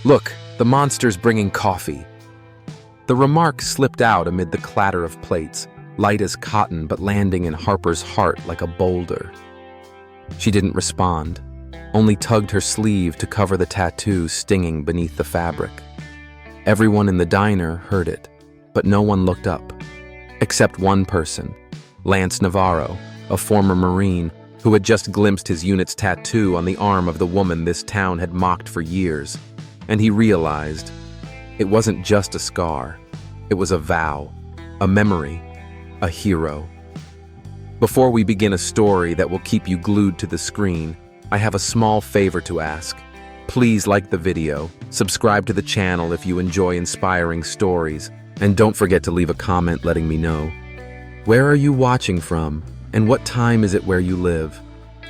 "Look, the monster's bringing coffee." The remark slipped out amid the clatter of plates, light as cotton but landing in Harper's heart like a boulder. She didn't respond, only tugged her sleeve to cover the tattoo stinging beneath the fabric. Everyone in the diner heard it, but no one looked up, except one person, Lance Navarro, a former Marine who had just glimpsed his unit's tattoo on the arm of the woman this town had mocked for years, and he realized it wasn't just a scar, it was a vow, a memory, a hero. Before we begin a story that will keep you glued to the screen, I have a small favor to ask. Please like the video, subscribe to the channel if you enjoy inspiring stories, and don't forget to leave a comment letting me know. Where are you watching from, and what time is it where you live?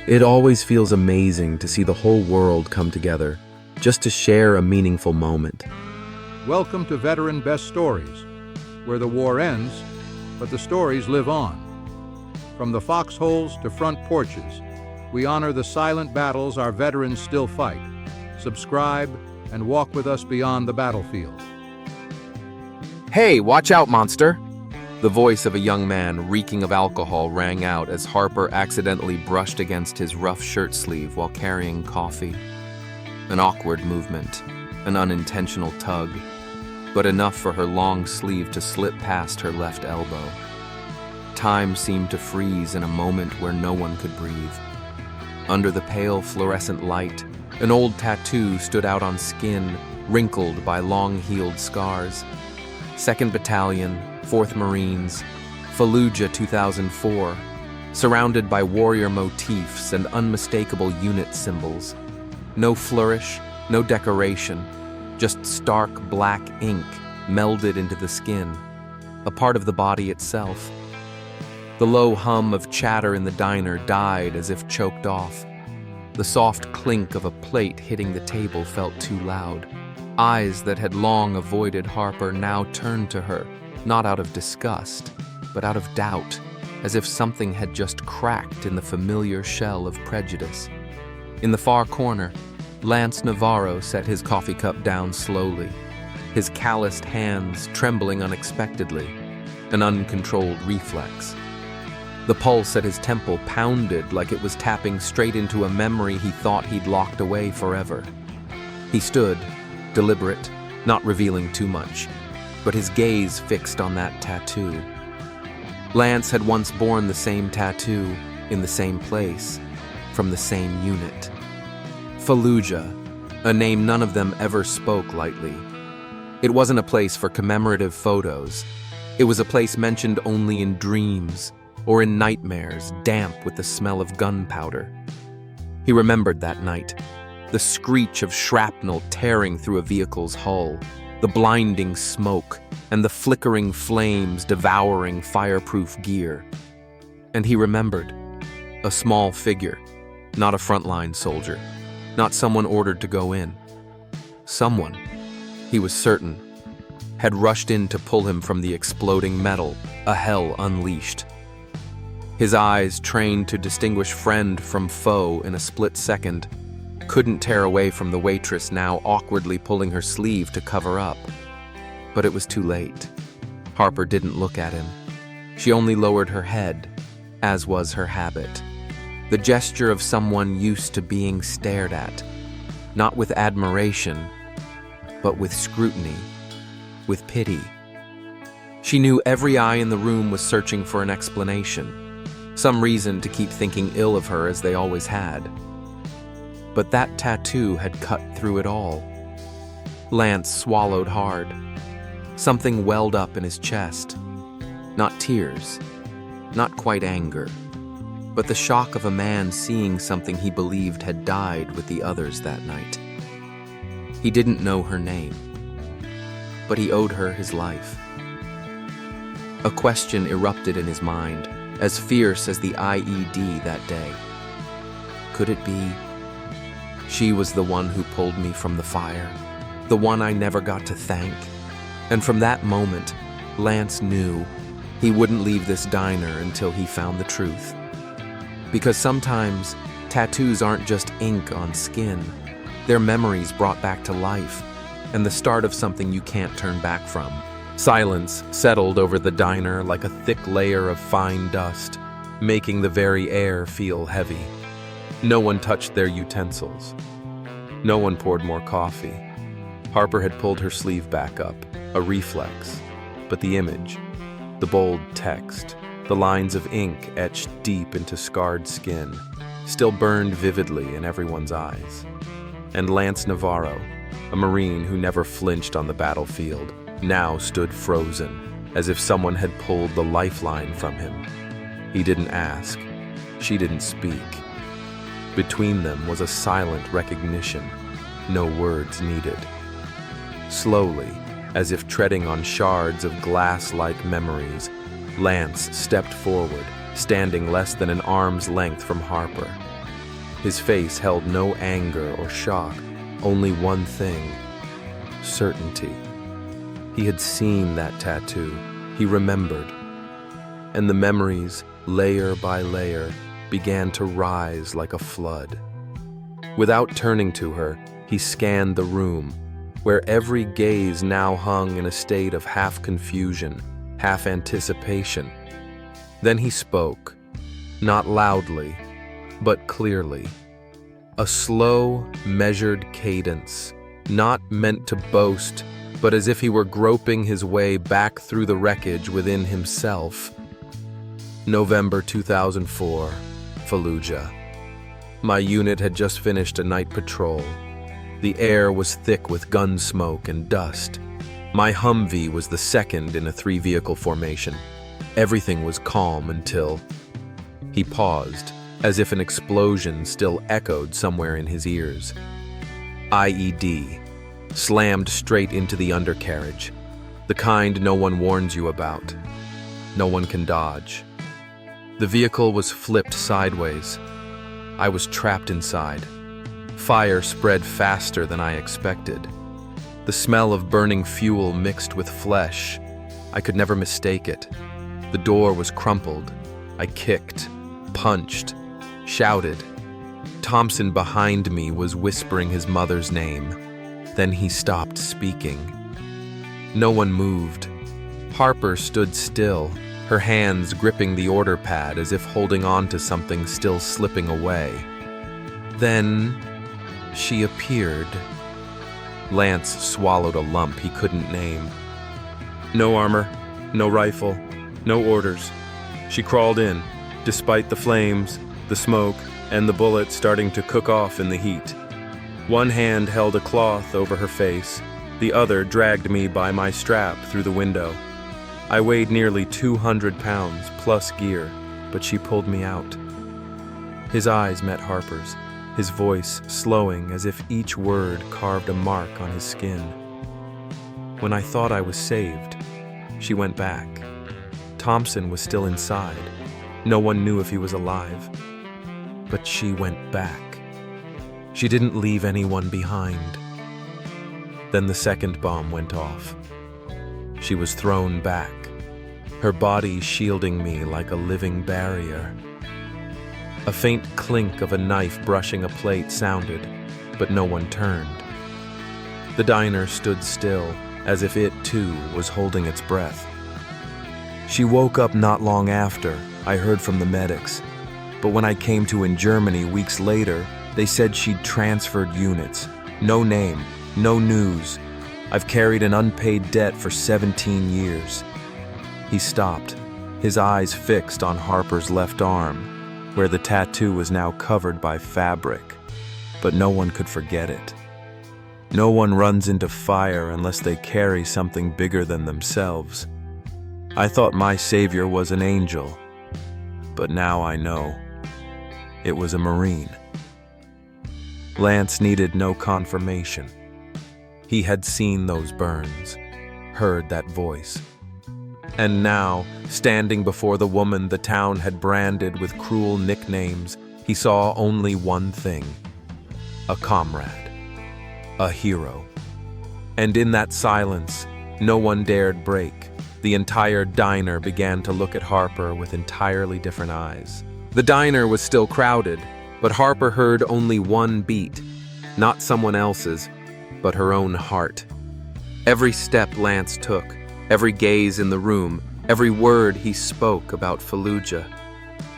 It always feels amazing to see the whole world come together, just to share a meaningful moment. Welcome to Veteran Best Stories, where the war ends, but the stories live on. From the foxholes to front porches, we honor the silent battles our veterans still fight. Subscribe and walk with us beyond the battlefield. "Hey, watch out, monster!" The voice of a young man reeking of alcohol rang out as Harper accidentally brushed against his rough shirt sleeve while carrying coffee. An awkward movement, an unintentional tug, but enough for her long sleeve to slip past her left elbow. Time seemed to freeze in a moment where no one could breathe. Under the pale fluorescent light, an old tattoo stood out on skin, wrinkled by long-healed scars. 2nd Battalion, 4th Marines, Fallujah 2004, surrounded by warrior motifs and unmistakable unit symbols. No flourish, no decoration, just stark black ink melded into the skin, a part of the body itself. The low hum of chatter in the diner died as if choked off. The soft clink of a plate hitting the table felt too loud. Eyes that had long avoided Harper now turned to her, not out of disgust, but out of doubt, as if something had just cracked in the familiar shell of prejudice. In the far corner, Lance Navarro set his coffee cup down slowly, his calloused hands trembling unexpectedly, an uncontrolled reflex. The pulse at his temple pounded like it was tapping straight into a memory he thought he'd locked away forever. He stood, deliberate, not revealing too much, but his gaze fixed on that tattoo. Lance had once borne the same tattoo, in the same place, from the same unit. Fallujah, a name none of them ever spoke lightly. It wasn't a place for commemorative photos. It was a place mentioned only in dreams, or in nightmares, damp with the smell of gunpowder. He remembered that night, the screech of shrapnel tearing through a vehicle's hull, the blinding smoke, and the flickering flames devouring fireproof gear. And he remembered a small figure, not a frontline soldier, not someone ordered to go in. Someone, he was certain, had rushed in to pull him from the exploding metal, a hell unleashed. His eyes, trained to distinguish friend from foe in a split second, couldn't tear away from the waitress now awkwardly pulling her sleeve to cover up. But it was too late. Harper didn't look at him. She only lowered her head, as was her habit. The gesture of someone used to being stared at, not with admiration, but with scrutiny, with pity. She knew every eye in the room was searching for an explanation, some reason to keep thinking ill of her as they always had. But that tattoo had cut through it all. Lance swallowed hard. Something welled up in his chest. Not tears, not quite anger, but the shock of a man seeing something he believed had died with the others that night. He didn't know her name, but he owed her his life. A question erupted in his mind, as fierce as the IED that day. Could it be? She was the one who pulled me from the fire, the one I never got to thank. And from that moment, Lance knew he wouldn't leave this diner until he found the truth. Because sometimes, tattoos aren't just ink on skin. They're memories brought back to life, and the start of something you can't turn back from. Silence settled over the diner like a thick layer of fine dust, making the very air feel heavy. No one touched their utensils. No one poured more coffee. Harper had pulled her sleeve back up, a reflex, but the image, the bold text, the lines of ink etched deep into scarred skin, still burned vividly in everyone's eyes. And Lance Navarro, a Marine who never flinched on the battlefield, now stood frozen, as if someone had pulled the lifeline from him. He didn't ask. She didn't speak. Between them was a silent recognition, no words needed. Slowly, as if treading on shards of glass-like memories, Lance stepped forward, standing less than an arm's length from Harper. His face held no anger or shock, only one thing: certainty. He had seen that tattoo. He remembered. And the memories, layer by layer, began to rise like a flood. Without turning to her, he scanned the room, where every gaze now hung in a state of half confusion, half anticipation. Then he spoke, not loudly, but clearly. A slow, measured cadence, not meant to boast, but as if he were groping his way back through the wreckage within himself. November 2004, Fallujah. My unit had just finished a night patrol. The air was thick with gun smoke and dust. My Humvee was the second in a 3-vehicle formation. Everything was calm until... He paused, as if an explosion still echoed somewhere in his ears. IED. Slammed straight into the undercarriage. The kind no one warns you about. No one can dodge. The vehicle was flipped sideways. I was trapped inside. Fire spread faster than I expected. The smell of burning fuel mixed with flesh. I could never mistake it. The door was crumpled. I kicked, punched, shouted. Thompson behind me was whispering his mother's name. Then he stopped speaking. No one moved. Harper stood still, her hands gripping the order pad as if holding on to something still slipping away. Then she appeared. Lance swallowed a lump he couldn't name. No armor, no rifle, no orders. She crawled in, despite the flames, the smoke, and the bullets starting to cook off in the heat. One hand held a cloth over her face, the other dragged me by my strap through the window. I weighed nearly 200 pounds plus gear, but she pulled me out. His eyes met Harper's, his voice slowing as if each word carved a mark on his skin. When I thought I was saved, she went back. Thompson was still inside. No one knew if he was alive. But she went back. She didn't leave anyone behind. Then the second bomb went off. She was thrown back, her body shielding me like a living barrier. A faint clink of a knife brushing a plate sounded, but no one turned. The diner stood still, as if it, too, was holding its breath. She woke up not long after, I heard from the medics. But when I came to in Germany weeks later, they said she'd transferred units. No name, no news. I've carried an unpaid debt for 17 years. He stopped, his eyes fixed on Harper's left arm, where the tattoo was now covered by fabric. But no one could forget it. No one runs into fire unless they carry something bigger than themselves. I thought my savior was an angel, but now I know. It was a Marine. Lance needed no confirmation. He had seen those burns, heard that voice. And now, standing before the woman the town had branded with cruel nicknames, he saw only one thing: a comrade, a hero. And in that silence, no one dared break. The entire diner began to look at Harper with entirely different eyes. The diner was still crowded, but Harper heard only one beat, not someone else's, but her own heart. Every step Lance took, every gaze in the room, every word he spoke about Fallujah.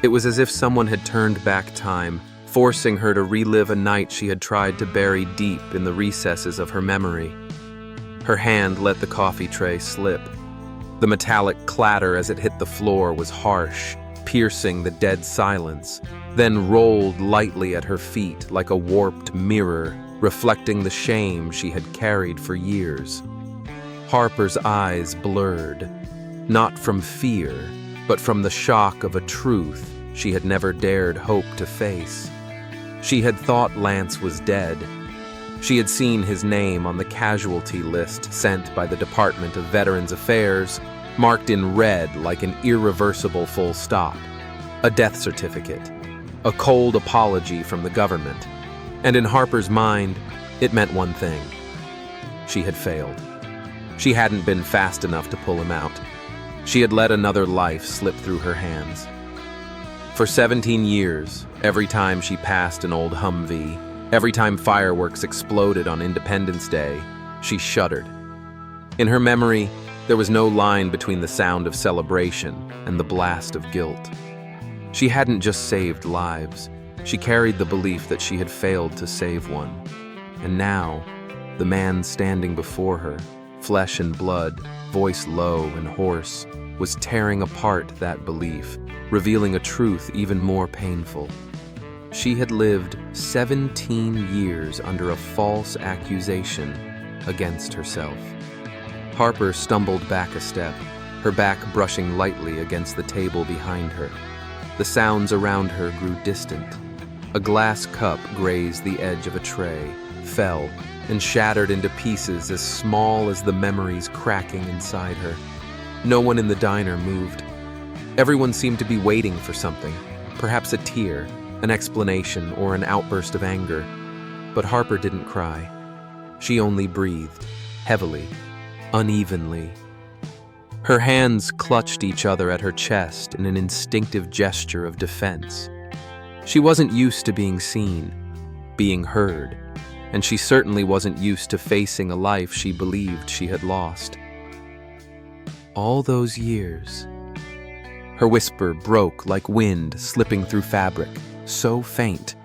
It was as if someone had turned back time, forcing her to relive a night she had tried to bury deep in the recesses of her memory. Her hand let the coffee tray slip. The metallic clatter as it hit the floor was harsh, piercing the dead silence, then rolled lightly at her feet like a warped mirror, reflecting the shame she had carried for years. Harper's eyes blurred, not from fear, but from the shock of a truth she had never dared hope to face. She had thought Lance was dead. She had seen his name on the casualty list sent by the Department of Veterans Affairs, marked in red like an irreversible full stop, a death certificate, a cold apology from the government. And in Harper's mind, it meant one thing. She had failed. She hadn't been fast enough to pull him out. She had let another life slip through her hands. For 17 years, every time she passed an old Humvee, every time fireworks exploded on Independence Day, she shuddered. In her memory, there was no line between the sound of celebration and the blast of guilt. She hadn't just saved lives. She carried the belief that she had failed to save one. And now, the man standing before her, flesh and blood, voice low and hoarse, was tearing apart that belief, revealing a truth even more painful. She had lived 17 years under a false accusation against herself. Harper stumbled back a step, her back brushing lightly against the table behind her. The sounds around her grew distant. A glass cup grazed the edge of a tray, fell, and shattered into pieces as small as the memories cracking inside her. No one in the diner moved. Everyone seemed to be waiting for something, perhaps a tear, an explanation, or an outburst of anger. But Harper didn't cry. She only breathed, heavily, unevenly. Her hands clutched each other at her chest in an instinctive gesture of defense. She wasn't used to being seen, being heard, and she certainly wasn't used to facing a life she believed she had lost. All those years. Her whisper broke like wind slipping through fabric, so faint,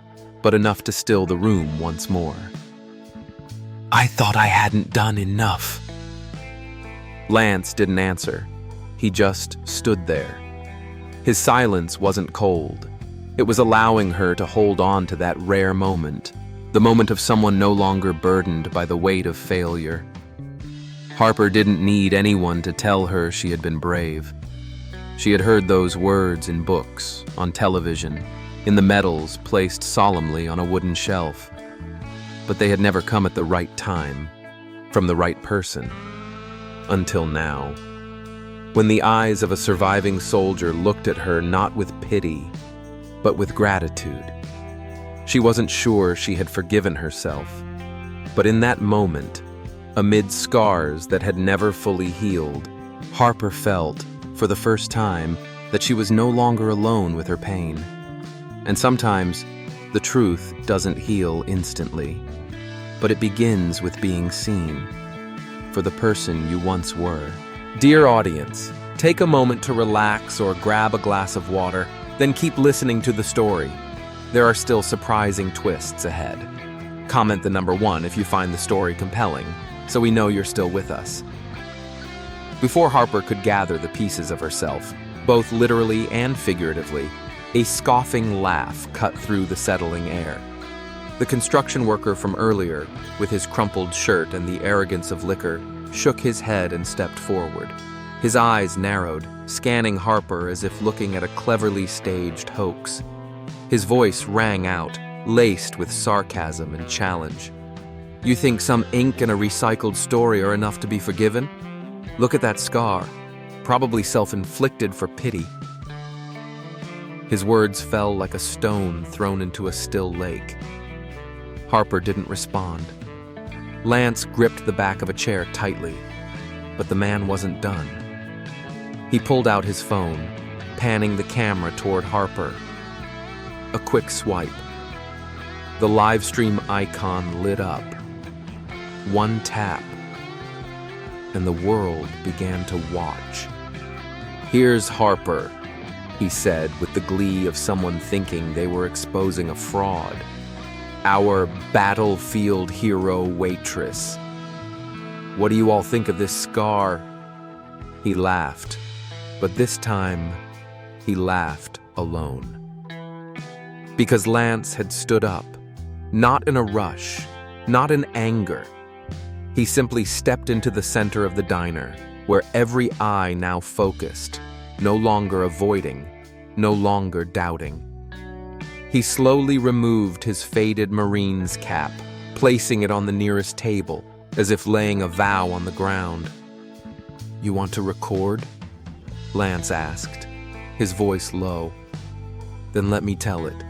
but enough to still the room once more. I thought I hadn't done enough. Lance didn't answer. He just stood there. His silence wasn't cold. It was allowing her to hold on to that rare moment, the moment of someone no longer burdened by the weight of failure. Harper didn't need anyone to tell her she had been brave. She had heard those words in books, on television, in the medals placed solemnly on a wooden shelf. But they had never come at the right time, from the right person. Until now, when the eyes of a surviving soldier looked at her not with pity, but with gratitude. She wasn't sure she had forgiven herself, but in that moment, amid scars that had never fully healed, Harper felt, for the first time, that she was no longer alone with her pain. And sometimes, the truth doesn't heal instantly, but it begins with being seen, for the person you once were. Dear audience, take a moment to relax or grab a glass of water, then keep listening to the story. There are still surprising twists ahead. Comment the number 1 if you find the story compelling, so we know you're still with us. Before Harper could gather the pieces of herself, both literally and figuratively, a scoffing laugh cut through the settling air. The construction worker from earlier, with his crumpled shirt and the arrogance of liquor, shook his head and stepped forward. His eyes narrowed, scanning Harper as if looking at a cleverly staged hoax. His voice rang out, laced with sarcasm and challenge. You think some ink and a recycled story are enough to be forgiven? Look at that scar, probably self-inflicted for pity. His words fell like a stone thrown into a still lake. Harper didn't respond. Lance gripped the back of a chair tightly, but the man wasn't done. He pulled out his phone, panning the camera toward Harper. A quick swipe. The live stream icon lit up. One tap, and the world began to watch. "Here's Harper," he said with the glee of someone thinking they were exposing a fraud. "Our battlefield hero Waitress. What do you all think of this scar?" He laughed, but this time he laughed alone. Because Lance had stood up, not in a rush, not in anger. He simply stepped into the center of the diner, where every eye now focused, no longer avoiding, no longer doubting. He slowly removed his faded Marine's cap, placing it on the nearest table, as if laying a vow on the ground. "You want to record?" Lance asked, his voice low. "Then let me tell it.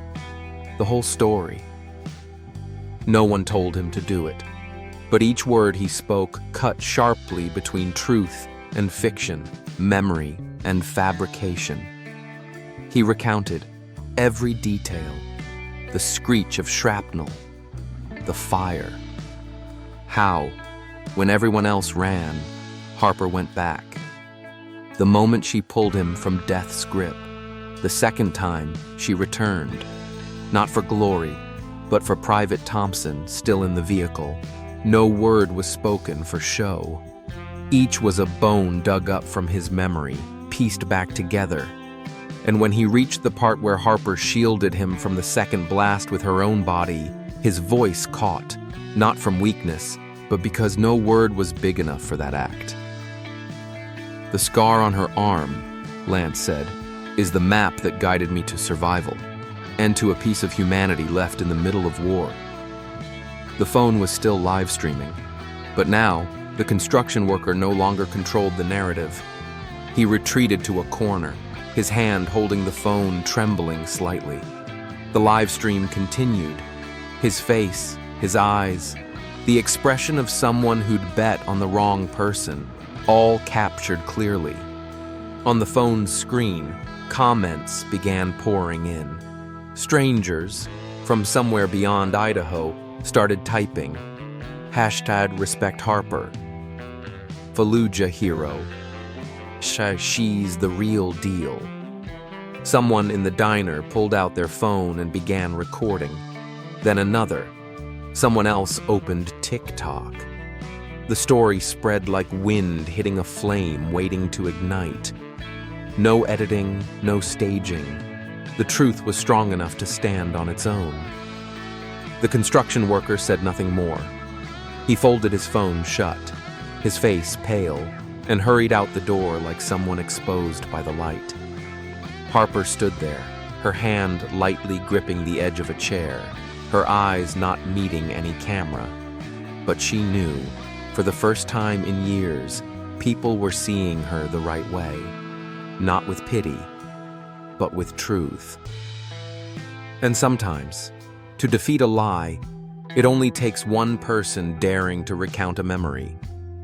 The whole story." No one told him to do it, but each word he spoke cut sharply between truth and fiction, memory and fabrication. He recounted every detail, the screech of shrapnel, the fire. How, when everyone else ran, Harper went back. The moment she pulled him from death's grip, the second time she returned, not for glory, but for Private Thompson still in the vehicle. No word was spoken for show. Each was a bone dug up from his memory, pieced back together. And when he reached the part where Harper shielded him from the second blast with her own body, his voice caught, not from weakness, but because no word was big enough for that act. "The scar on her arm," Lance said, "is the map that guided me to survival, and to a piece of humanity left in the middle of war." The phone was still live streaming, but now the construction worker no longer controlled the narrative. He retreated to a corner, his hand holding the phone trembling slightly. The live stream continued. His face, his eyes, the expression of someone who'd bet on the wrong person, all captured clearly. On the phone's screen, comments began pouring in. Strangers from somewhere beyond Idaho started typing, #RespectHarper, Fallujah hero, she's the real deal. Someone in the diner pulled out their phone and began recording. Then another. Someone else opened TikTok. The story spread like wind hitting a flame waiting to ignite. No editing, no staging. The truth was strong enough to stand on its own. The construction worker said nothing more. He folded his phone shut, his face pale, and hurried out the door like someone exposed by the light. Harper stood there, her hand lightly gripping the edge of a chair, her eyes not meeting any camera. But she knew, for the first time in years, people were seeing her the right way. Not with pity, but with truth. And sometimes, to defeat a lie, it only takes one person daring to recount a memory,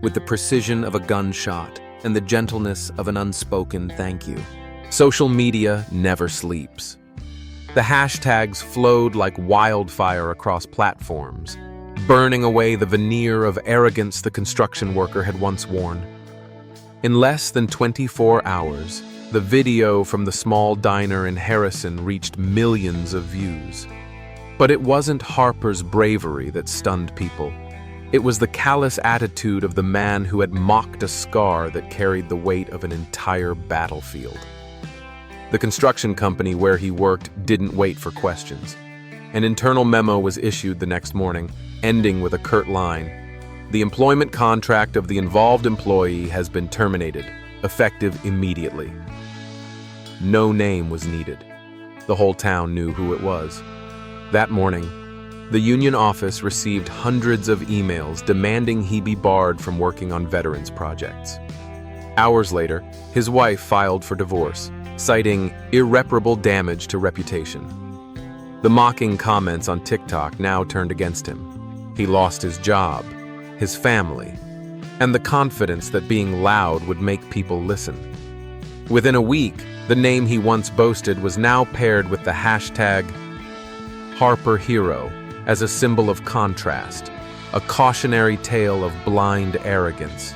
with the precision of a gunshot and the gentleness of an unspoken thank you. Social media never sleeps. The hashtags flowed like wildfire across platforms, burning away the veneer of arrogance the construction worker had once worn. In less than 24 hours, the video from the small diner in Harrison reached millions of views. But it wasn't Harper's bravery that stunned people. It was the callous attitude of the man who had mocked a scar that carried the weight of an entire battlefield. The construction company where he worked didn't wait for questions. An internal memo was issued the next morning, ending with a curt line: "The employment contract of the involved employee has been terminated, effective immediately." No name was needed. The whole town knew who it was. That morning, the union office received hundreds of emails demanding he be barred from working on veterans projects. Hours later, his wife filed for divorce, citing irreparable damage to reputation. The mocking comments on TikTok now turned against him. He lost his job, his family, and the confidence that being loud would make people listen. Within a week, the name he once boasted was now paired with the hashtag Harper Hero as a symbol of contrast, a cautionary tale of blind arrogance.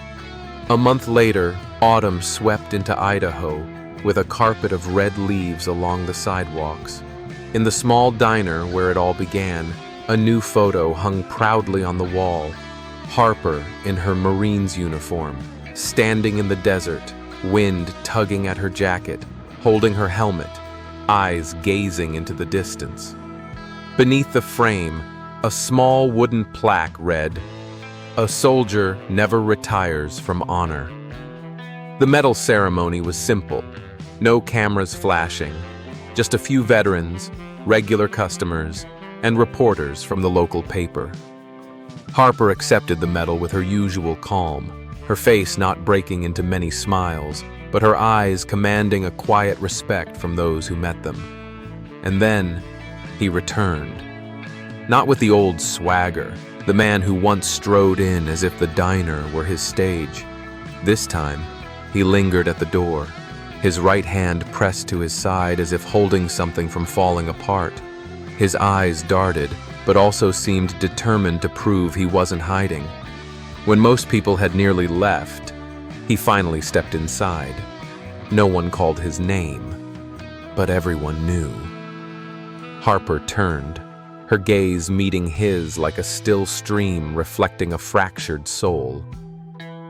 A month later, autumn swept into Idaho with a carpet of red leaves along the sidewalks. In the small diner where it all began, a new photo hung proudly on the wall. Harper in her Marine's uniform, standing in the desert, wind tugging at her jacket, holding her helmet, eyes gazing into the distance. Beneath the frame, a small wooden plaque read, "A soldier never retires from honor." The medal ceremony was simple, no cameras flashing, just a few veterans, regular customers, and reporters from the local paper. Harper accepted the medal with her usual calm, her face not breaking into many smiles, but her eyes commanding a quiet respect from those who met them. And then, he returned. Not with the old swagger, the man who once strode in as if the diner were his stage. This time, he lingered at the door, his right hand pressed to his side as if holding something from falling apart. His eyes darted, but also seemed determined to prove he wasn't hiding. When most people had nearly left, he finally stepped inside. No one called his name, but everyone knew. Harper turned, her gaze meeting his like a still stream reflecting a fractured soul.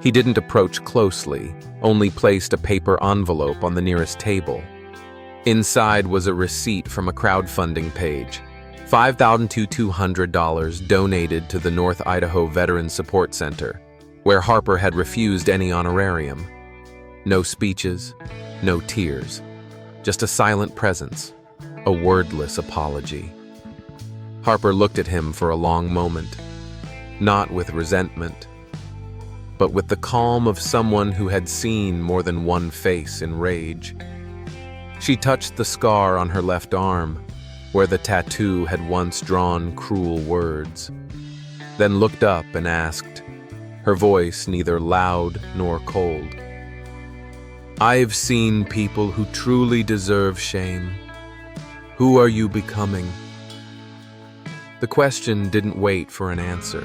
He didn't approach closely, only placed a paper envelope on the nearest table. Inside was a receipt from a crowdfunding page, $5,200 donated to the North Idaho Veterans Support Center, where Harper had refused any honorarium. No speeches, no tears, just a silent presence, a wordless apology. Harper looked at him for a long moment, not with resentment, but with the calm of someone who had seen more than one face in rage. She touched the scar on her left arm, where the tattoo had once drawn cruel words, then looked up and asked, her voice neither loud nor cold, "I've seen people who truly deserve shame. Who are you becoming?" The question didn't wait for an answer,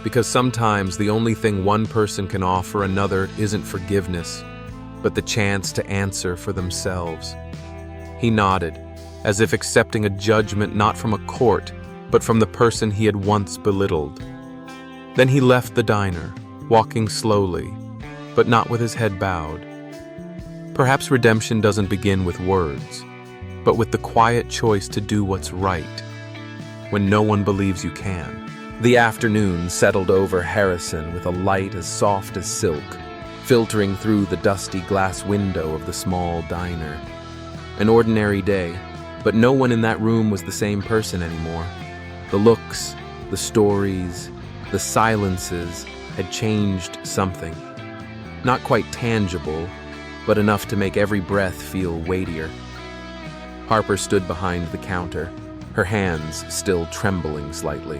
because sometimes the only thing one person can offer another isn't forgiveness, but the chance to answer for themselves. He nodded, as if accepting a judgment not from a court, but from the person he had once belittled. Then he left the diner, walking slowly, but not with his head bowed. Perhaps redemption doesn't begin with words, but with the quiet choice to do what's right, when no one believes you can. The afternoon settled over Harrison with a light as soft as silk, filtering through the dusty glass window of the small diner. An ordinary day, but no one in that room was the same person anymore. The looks, the stories, the silences had changed something. Not quite tangible, but enough to make every breath feel weightier. Harper stood behind the counter, her hands still trembling slightly.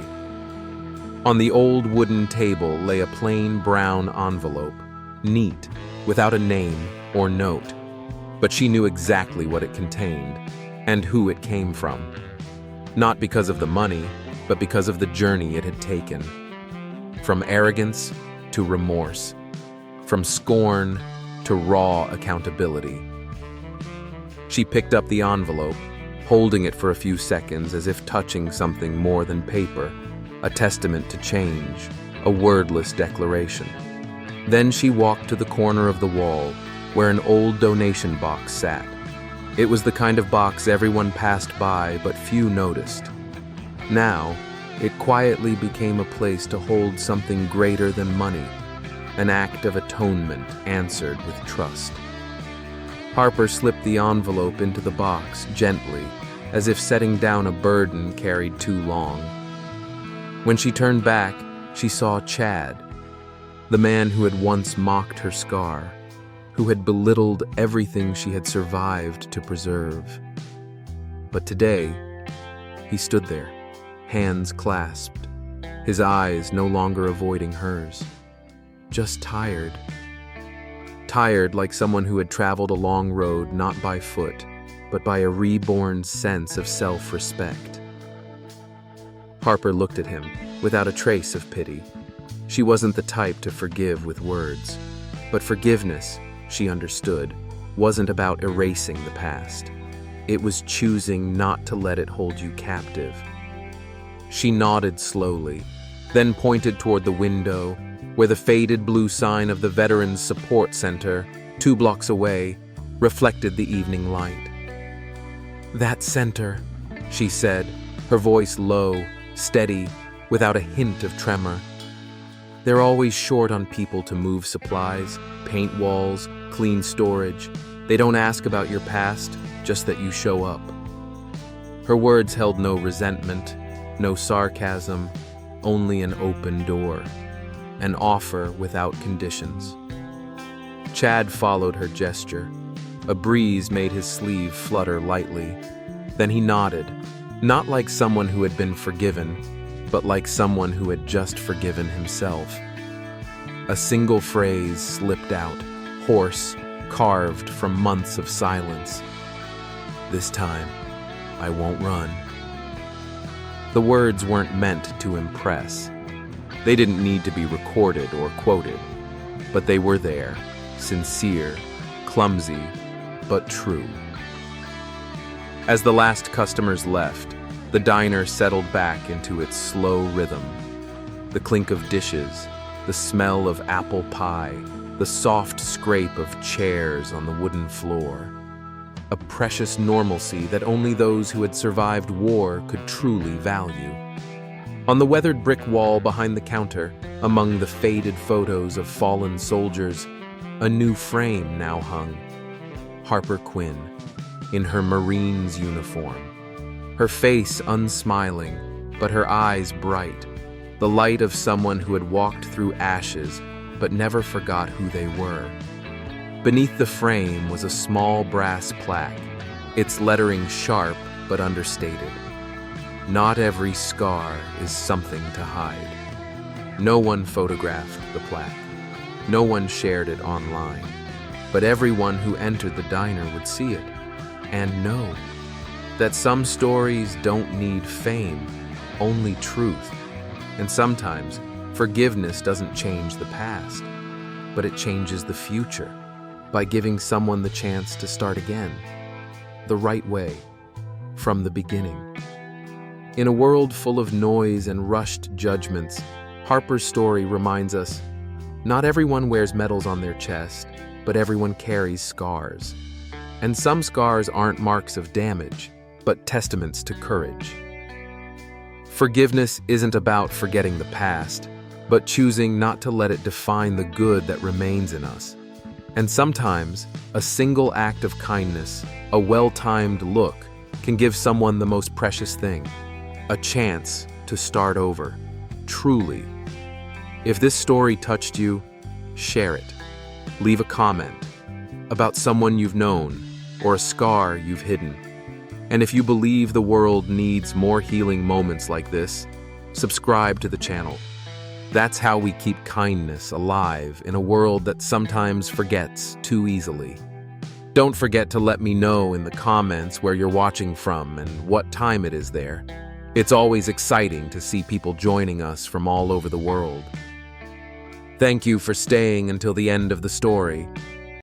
On the old wooden table lay a plain brown envelope, neat, without a name or note, but she knew exactly what it contained and who it came from. Not because of the money, but because of the journey it had taken. From arrogance to remorse, from scorn to raw accountability. She picked up the envelope, holding it for a few seconds as if touching something more than paper, a testament to change, a wordless declaration. Then she walked to the corner of the wall where an old donation box sat. It was the kind of box everyone passed by but few noticed. Now, it quietly became a place to hold something greater than money, an act of atonement answered with trust. Harper slipped the envelope into the box gently, as if setting down a burden carried too long. When she turned back, she saw Chad, the man who had once mocked her scar, who had belittled everything she had survived to preserve. But today, he stood there, hands clasped, his eyes no longer avoiding hers. Just tired. Tired like someone who had traveled a long road not by foot, but by a reborn sense of self-respect. Harper looked at him, without a trace of pity. She wasn't the type to forgive with words. But forgiveness, she understood, wasn't about erasing the past. It was choosing not to let it hold you captive. She nodded slowly, then pointed toward the window, where the faded blue sign of the Veterans Support Center, 2 blocks away, reflected the evening light. "That center," she said, her voice low, steady, without a hint of tremor. "They're always short on people to move supplies, paint walls, clean storage. They don't ask about your past, just that you show up." Her words held no resentment, no sarcasm, only an open door, an offer without conditions. Chad followed her gesture. A breeze made his sleeve flutter lightly. Then he nodded, not like someone who had been forgiven, but like someone who had just forgiven himself. A single phrase slipped out, hoarse, carved from months of silence. "This time, I won't run." The words weren't meant to impress. They didn't need to be recorded or quoted, but they were there, sincere, clumsy, but true. As the last customers left, the diner settled back into its slow rhythm. The clink of dishes, the smell of apple pie, the soft scrape of chairs on the wooden floor. A precious normalcy that only those who had survived war could truly value. On the weathered brick wall behind the counter, among the faded photos of fallen soldiers, a new frame now hung. Harper Quinn, in her Marine's uniform. Her face unsmiling, but her eyes bright, the light of someone who had walked through ashes but never forgot who they were. Beneath the frame was a small brass plaque, its lettering sharp but understated. Not every scar is something to hide. No one photographed the plaque. No one shared it online. But everyone who entered the diner would see it and know that some stories don't need fame, only truth. And sometimes forgiveness doesn't change the past, but it changes the future by giving someone the chance to start again, the right way, from the beginning. In a world full of noise and rushed judgments, Harper's story reminds us, not everyone wears medals on their chest, but everyone carries scars. And some scars aren't marks of damage, but testaments to courage. Forgiveness isn't about forgetting the past, but choosing not to let it define the good that remains in us. And sometimes, a single act of kindness, a well-timed look, can give someone the most precious thing, a chance to start over, truly. If this story touched you, share it. Leave a comment about someone you've known or a scar you've hidden. And if you believe the world needs more healing moments like this, subscribe to the channel. That's how we keep kindness alive in a world that sometimes forgets too easily. Don't forget to let me know in the comments where you're watching from and what time it is there. It's always exciting to see people joining us from all over the world. Thank you for staying until the end of the story.